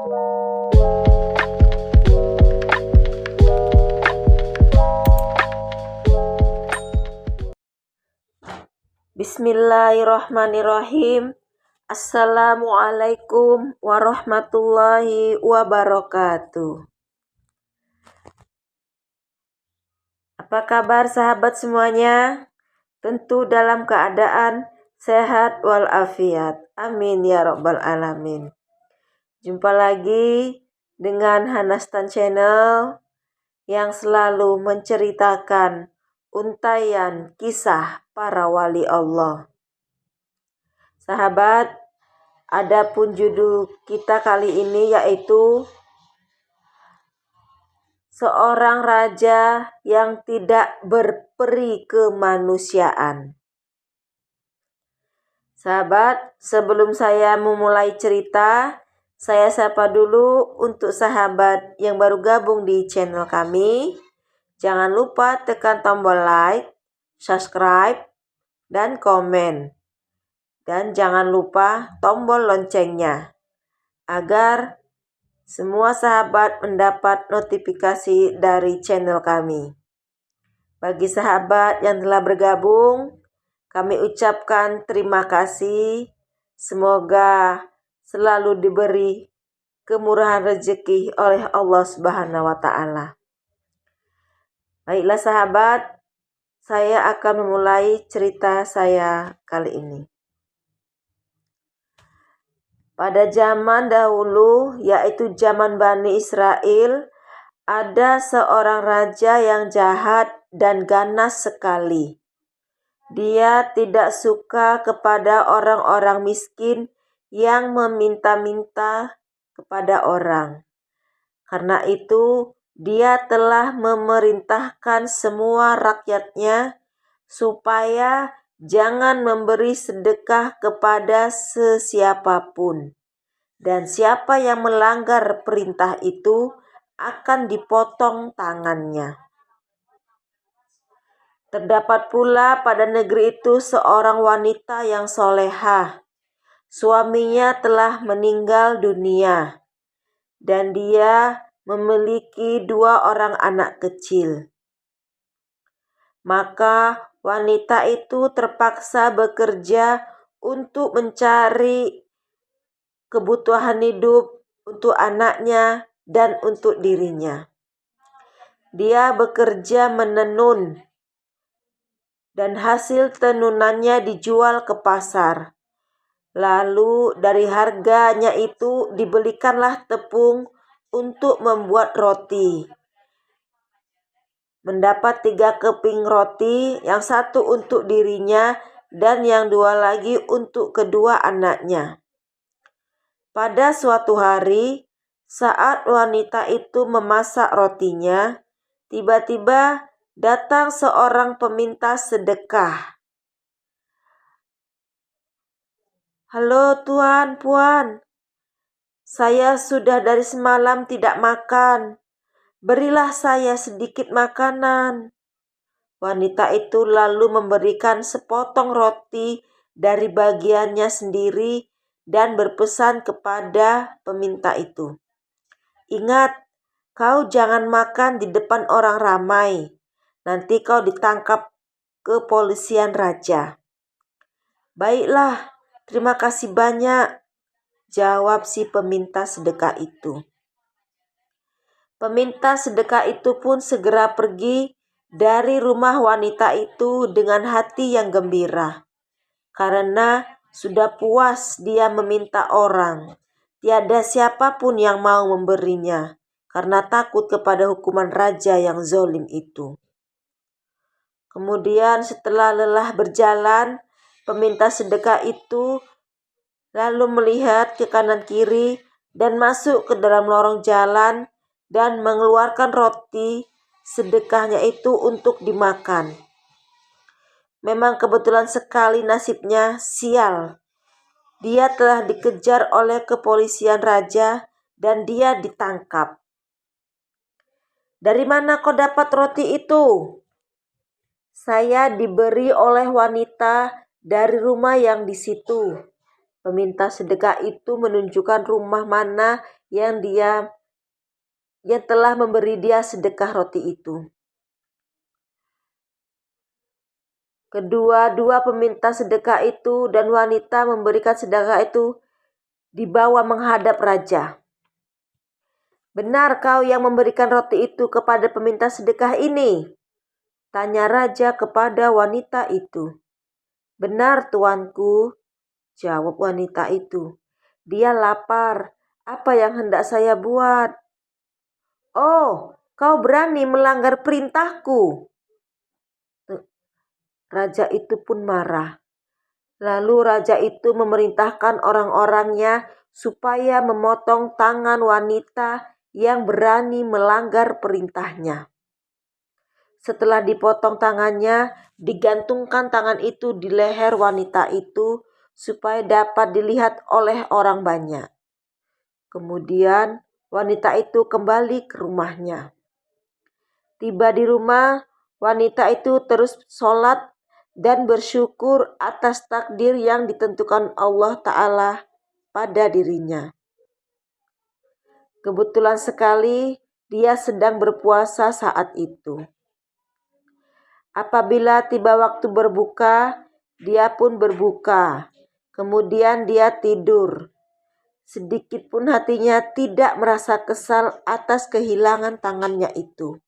Bismillahirrahmanirrahim. Assalamualaikum warahmatullahi wabarakatuh. Apa kabar sahabat semuanya? Tentu dalam keadaan sehat walafiat. Amin ya rabbal alamin. Jumpa lagi dengan Hanastan Channel yang selalu menceritakan untaian kisah para wali Allah. Sahabat, adapun judul kita kali ini yaitu seorang raja yang tidak berperi kemanusiaan. Sahabat, sebelum saya memulai cerita, saya sapa dulu untuk sahabat yang baru gabung di channel kami. Jangan lupa tekan tombol like, subscribe, dan komen. Dan jangan lupa tombol loncengnya agar semua sahabat mendapat notifikasi dari channel kami. Bagi sahabat yang telah bergabung, kami ucapkan terima kasih. Semoga selalu diberi kemurahan rezeki oleh Allah Subhanahu wa Ta'ala. Baiklah sahabat, saya akan memulai cerita saya kali ini. Pada zaman dahulu, yaitu zaman Bani Israel, ada seorang raja yang jahat dan ganas sekali. Dia tidak suka kepada orang-orang miskin yang meminta-minta kepada orang. Karena itu, dia telah memerintahkan semua rakyatnya supaya jangan memberi sedekah kepada sesiapapun. Dan siapa yang melanggar perintah itu akan dipotong tangannya. Terdapat pula pada negeri itu seorang wanita yang solehah. Suaminya telah meninggal dunia dan dia memiliki 2 orang anak kecil. Maka wanita itu terpaksa bekerja untuk mencari kebutuhan hidup untuk anaknya dan untuk dirinya. Dia bekerja menenun dan hasil tenunannya dijual ke pasar. Lalu dari harganya itu dibelikanlah tepung untuk membuat roti. Mendapat 3 keping roti, yang 1 untuk dirinya dan yang 2 lagi untuk kedua anaknya. Pada suatu hari, saat wanita itu memasak rotinya, tiba-tiba datang seorang peminta sedekah. "Halo tuan, puan, saya sudah dari semalam tidak makan. Berilah saya sedikit makanan." Wanita itu lalu memberikan sepotong roti dari bagiannya sendiri dan berpesan kepada peminta itu, "Ingat, kau jangan makan di depan orang ramai. Nanti kau ditangkap kepolisian raja." "Baiklah, terima kasih banyak," jawab si peminta sedekah itu. Peminta sedekah itu pun segera pergi dari rumah wanita itu dengan hati yang gembira. Karena sudah puas dia meminta orang. Tiada siapapun yang mau memberinya karena takut kepada hukuman raja yang zalim itu. Kemudian setelah lelah berjalan, peminta sedekah itu lalu melihat ke kanan kiri dan masuk ke dalam lorong jalan dan mengeluarkan roti sedekahnya itu untuk dimakan. Memang kebetulan sekali nasibnya sial. Dia telah dikejar oleh kepolisian raja dan dia ditangkap. "Dari mana kau dapat roti itu?" "Saya diberi oleh wanita dari rumah yang di situ," Peminta sedekah itu menunjukkan rumah mana yang telah memberi dia sedekah roti itu. Kedua-dua peminta sedekah itu dan wanita memberikan sedekah itu dibawa menghadap raja. "Benar kau yang memberikan roti itu kepada peminta sedekah ini?" tanya raja kepada wanita itu. "Benar, tuanku," jawab wanita itu. "Dia lapar. Apa yang hendak saya buat?" "Oh, kau berani melanggar perintahku." Raja itu pun marah. Lalu raja itu memerintahkan orang-orangnya supaya memotong tangan wanita yang berani melanggar perintahnya. Setelah dipotong tangannya, digantungkan tangan itu di leher wanita itu supaya dapat dilihat oleh orang banyak. Kemudian wanita itu kembali ke rumahnya. Tiba di rumah, wanita itu terus sholat dan bersyukur atas takdir yang ditentukan Allah Ta'ala pada dirinya. Kebetulan sekali dia sedang berpuasa saat itu. Apabila tiba waktu berbuka, dia pun berbuka. Kemudian dia tidur. Sedikit pun hatinya tidak merasa kesal atas kehilangan tangannya itu.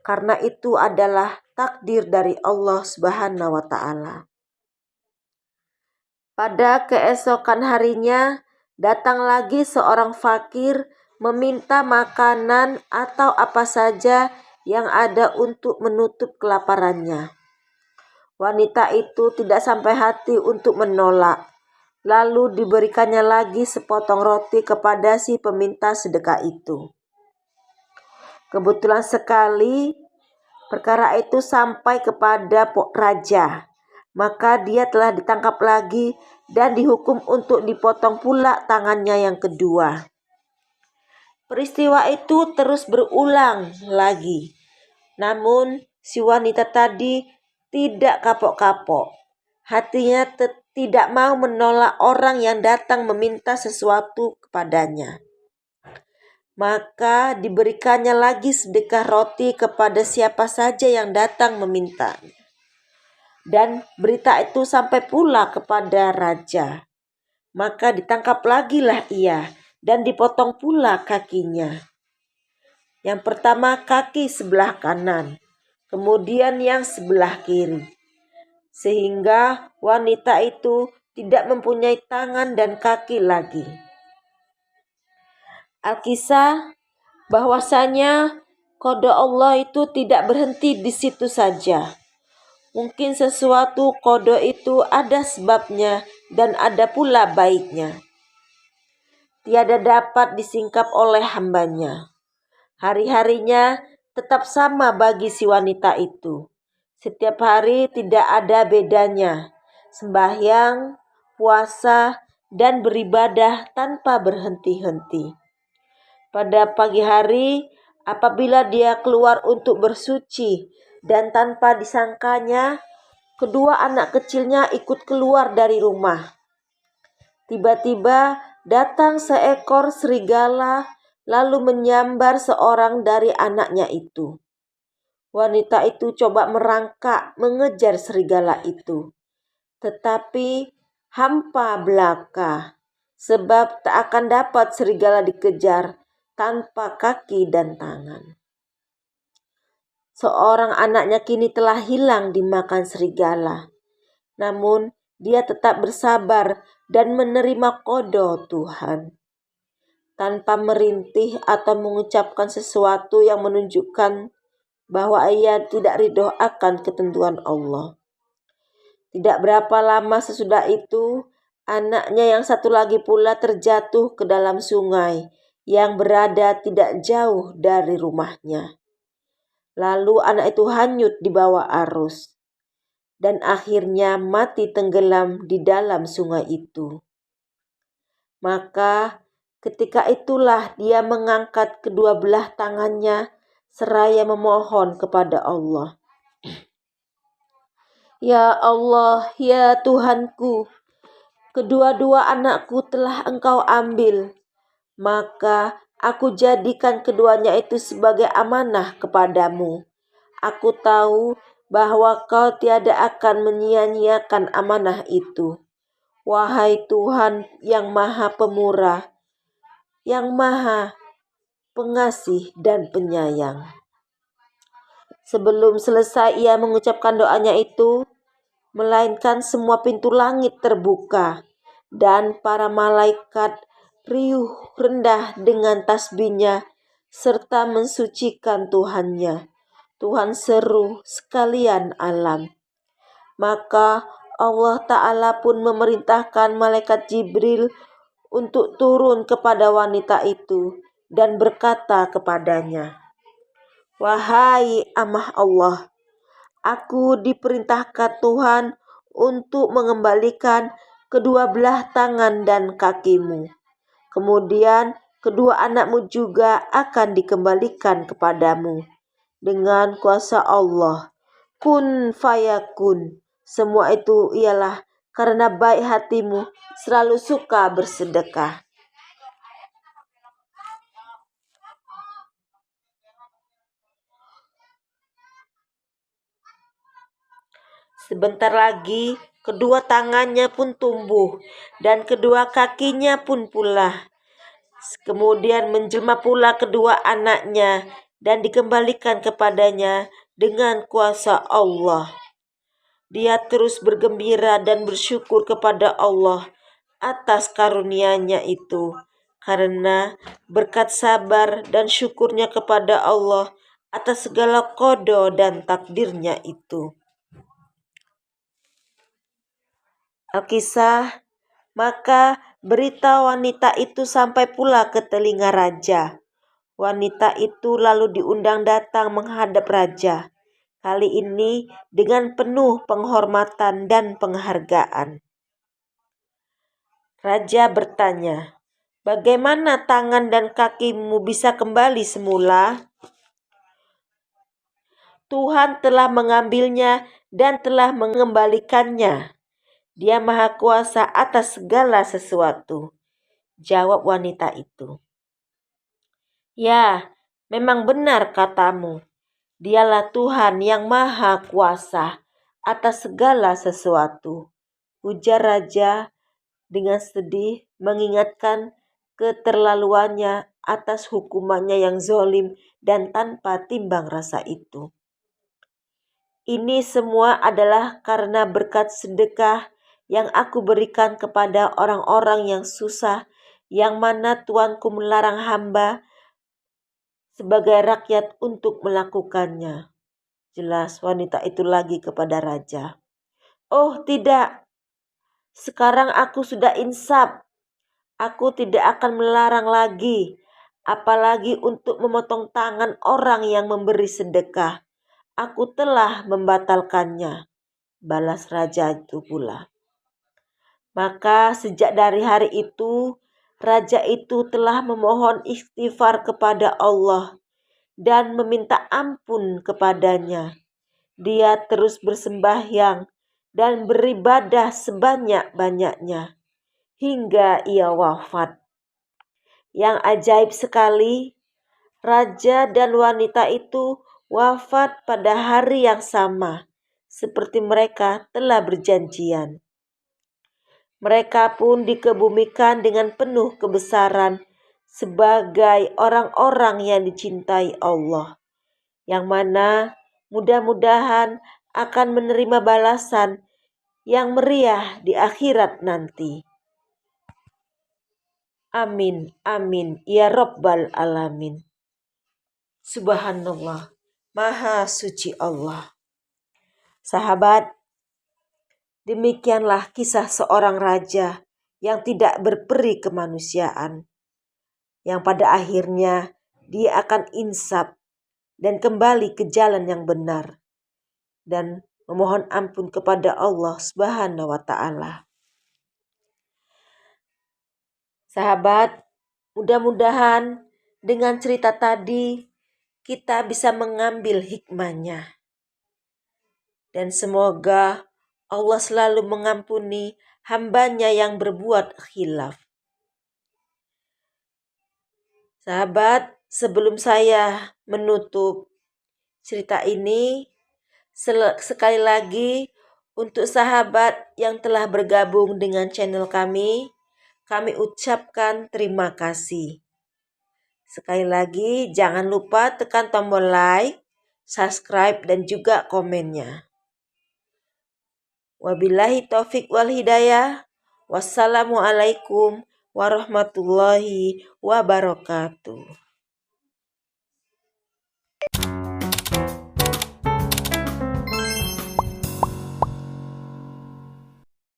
Karena itu adalah takdir dari Allah Subhanahu wa Ta'ala. Pada keesokan harinya, datang lagi seorang fakir meminta makanan atau apa saja yang ada untuk menutup kelaparannya. Wanita itu tidak sampai hati untuk menolak. Lalu diberikannya lagi sepotong roti kepada si peminta sedekah itu. Kebetulan sekali perkara itu sampai kepada raja. Maka dia telah ditangkap lagi dan dihukum untuk dipotong pula tangannya yang kedua. Peristiwa itu terus berulang lagi. Namun si wanita tadi tidak kapok-kapok. Hatinya tidak mau menolak orang yang datang meminta sesuatu kepadanya. Maka diberikannya lagi sedekah roti kepada siapa saja yang datang meminta. Dan berita itu sampai pula kepada raja. Maka ditangkap lagi lah ia dan dipotong pula kakinya. Yang pertama kaki sebelah kanan, kemudian yang sebelah kiri. Sehingga wanita itu tidak mempunyai tangan dan kaki lagi. Alkisah bahwasanya qada Allah itu tidak berhenti di situ saja. Mungkin sesuatu qada itu ada sebabnya dan ada pula baiknya. Tiada dapat disingkap oleh hambanya. Hari-harinya tetap sama bagi si wanita itu. Setiap hari tidak ada bedanya. Sembahyang, puasa, dan beribadah tanpa berhenti-henti. Pada pagi hari, apabila dia keluar untuk bersuci dan tanpa disangkanya, kedua anak kecilnya ikut keluar dari rumah. Tiba-tiba datang seekor serigala lalu menyambar seorang dari anaknya itu. Wanita itu coba merangkak mengejar serigala itu. Tetapi hampa belaka, sebab tak akan dapat serigala dikejar tanpa kaki dan tangan. Seorang anaknya kini telah hilang dimakan serigala. Namun dia tetap bersabar dan menerima qada Tuhan. Tanpa merintih atau mengucapkan sesuatu yang menunjukkan bahwa ia tidak ridho akan ketentuan Allah. Tidak berapa lama sesudah itu, anaknya yang satu lagi pula terjatuh ke dalam sungai yang berada tidak jauh dari rumahnya. Lalu anak itu hanyut di bawah arus dan akhirnya mati tenggelam di dalam sungai itu. Maka ketika itulah dia mengangkat kedua belah tangannya seraya memohon kepada Allah. "Ya Allah, ya Tuhanku, kedua-dua anakku telah engkau ambil, maka aku jadikan keduanya itu sebagai amanah kepadamu. Aku tahu bahwa kau tiada akan menyia-nyiakan amanah itu. Wahai Tuhan yang Maha Pemurah, yang Maha Pengasih dan Penyayang. Sebelum selesai ia mengucapkan doanya itu, melainkan semua pintu langit terbuka, dan para malaikat riuh rendah dengan tasbihnya, serta mensucikan Tuhannya. Tuhan seru sekalian alam. Maka Allah Ta'ala pun memerintahkan malaikat Jibril untuk turun kepada wanita itu dan berkata kepadanya, "Wahai amah Allah, aku diperintahkan Tuhan untuk mengembalikan kedua belah tangan dan kakimu. Kemudian kedua anakmu juga akan dikembalikan kepadamu dengan kuasa Allah. Kun fayakun." Semua itu ialah karena baik hatimu selalu suka bersedekah. Sebentar lagi kedua tangannya pun tumbuh dan kedua kakinya pun pula. Kemudian menjelma pula kedua anaknya dan dikembalikan kepadanya dengan kuasa Allah. Dia terus bergembira dan bersyukur kepada Allah atas karunia-Nya itu, karena berkat sabar dan syukurnya kepada Allah atas segala qada dan takdirnya itu. Al-Kisah, maka berita wanita itu sampai pula ke telinga raja. Wanita itu lalu diundang datang menghadap raja. Kali ini dengan penuh penghormatan dan penghargaan. Raja bertanya, "Bagaimana tangan dan kakimu bisa kembali semula?" "Tuhan telah mengambilnya dan telah mengembalikannya. Dia Maha Kuasa atas segala sesuatu," jawab wanita itu. "Ya, memang benar katamu. Dialah Tuhan yang Maha Kuasa atas segala sesuatu," ujar raja dengan sedih, mengingatkan keterlaluannya atas hukumannya yang zalim dan tanpa timbang rasa itu. "Ini semua adalah karena berkat sedekah yang aku berikan kepada orang-orang yang susah, yang mana Tuanku melarang hamba sebagai rakyat untuk melakukannya." Jelas wanita itu lagi kepada raja, "Oh tidak, sekarang aku sudah insaf. Aku tidak akan melarang lagi, apalagi untuk memotong tangan orang yang memberi sedekah. Aku telah membatalkannya," balas raja itu pula. Maka sejak dari hari itu, raja itu telah memohon istighfar kepada Allah dan meminta ampun kepadanya. Dia terus bersembahyang dan beribadah sebanyak-banyaknya hingga ia wafat. Yang ajaib sekali, raja dan wanita itu wafat pada hari yang sama, seperti mereka telah berjanjian. Mereka pun dikebumikan dengan penuh kebesaran sebagai orang-orang yang dicintai Allah, yang mana mudah-mudahan akan menerima balasan yang meriah di akhirat nanti. Amin, amin, ya Rabbal Alamin. Subhanallah, Maha Suci Allah. Sahabat, demikianlah kisah seorang raja yang tidak berperi kemanusiaan, yang pada akhirnya dia akan insaf dan kembali ke jalan yang benar dan memohon ampun kepada Allah Subhanahu wa Ta'ala. Sahabat, mudah-mudahan dengan cerita tadi kita bisa mengambil hikmahnya, dan semoga Allah selalu mengampuni hambanya yang berbuat khilaf. Sahabat, sebelum saya menutup cerita ini, sekali lagi untuk sahabat yang telah bergabung dengan channel kami ucapkan terima kasih. Sekali lagi, jangan lupa tekan tombol like, subscribe, dan juga komennya. Wabillahi taufik wal hidayah. Wassalamualaikum warahmatullahi wabarakatuh.